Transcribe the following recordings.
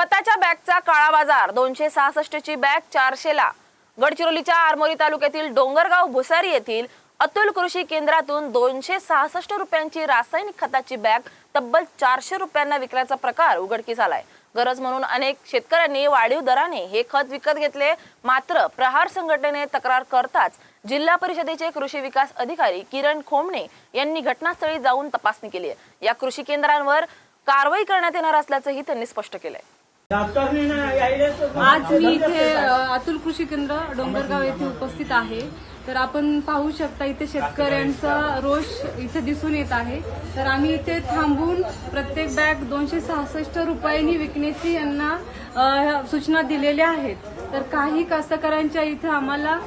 खताच्या बॅगचा काळा बाजार, 266 ची बॅग 400 ला। गडचिरोलीच्या आरमोरी तालुक्यातील डोंगरगाव भुसारी येथील अतुल कृषी केंद्रातून 266 रुपयांची रासायनिक खताची बॅग तब्बल 400 रुपयांना विकण्याचा प्रकार उघडकीस आलाय। गरज म्हणून अनेक शेतकऱ्यांनी वाढीव दराने हे खत विकत घेतले। मात्र प्रहार संघटनेने तक्रार करताच जिल्हा परिषदेचे कृषी विकास अधिकारी किरण खोमणे यांनी घटनास्थळी जाऊन तपासणी केली आहे। या कृषी केंद्रांवर कारवाई करण्यात येणार असल्याचंही त्यांनी स्पष्ट केलंय। आज मी इथे अतुल कृषी केंद्र डोंगरगाव येथे उपस्थित आहे। तर आपण पाहू शकता इथे शेतकऱ्यांचा रोष इथे दिसून येत आहे। तर आम्ही इथे थांबून प्रत्येक बॅग 266 रुपयांनी विकण्याची यांना सूचना दिलेल्या आहेत। तर काही कास्तकारांच्या इथे आम्हाला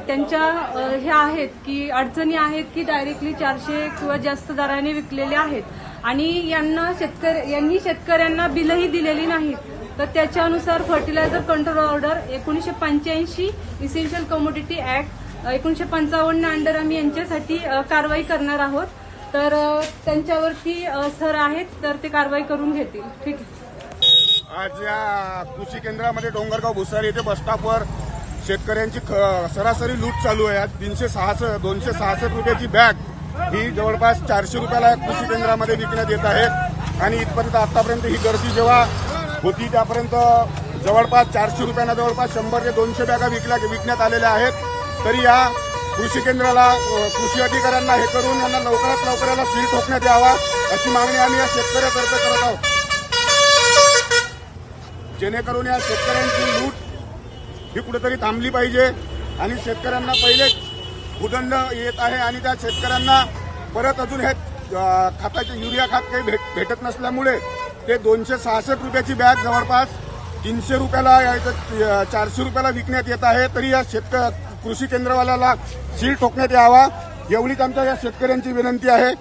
त्यांच्या हे आहेत की अडचणी आहेत की डायरेक्टली 400 किंवा जास्त दराने विकलेले आहेत आणि यांनी शेतकऱ्यांना बिलही दिलेली नाहीत। तर त्याच्यानुसार fertiliser control order 1985 essential commodity act 1955 under आम्ही यांच्यासाठी कारवाई करणार आहोत। तर त्यांच्यावरती सर आहेत तर ते कारवाई करून घेतील। ठीक आहे। आज या कृषी केंद्रामध्ये डोंगरगाव भुसारी येथे बस स्टॉपवर शेतकऱ्यांची सरासरी लूट चालू आहे। आज 266 रुपयाची बॅग ही जवळपास 400 रुपयाला कृषी केंद्रामध्ये विकण्यात येत आहे आणि इथपर्यंत आतापर्यंत ही गर्दी जेव्हा होती त्यापर्यंत जवळपास 400 रुपयांना जवळपास 100 ते 200 बॅगा विकण्यात आलेल्या आहेत। तरी या कृषी केंद्राला कृषी अधिकाऱ्यांना हे करून यांना लवकरात लवकर याला सील ठोकण्यात यावा अशी मागणी आम्ही या शेतकऱ्यातर्फे करत आहोत, जेणेकरून या शेतकऱ्यांची लूट ही कुठेतरी थांबली पाहिजे आणि शेतकऱ्यांना पहिलेच उदंड येत आहे आणि त्या शेतकऱ्यांना परत अजून हे खताचे युरिया खत काही भेटत नसल्यामुळे ते 266 रुपयाची बॅग जवळपास 300 रुपयाला 400 रुपयाला विकण्यात येत आहे। तरी या कृषी केंद्रवाल्याला सील ठोकण्यात यावा एवढीच आमच्या या शेतकऱ्यांची विनंती आहे।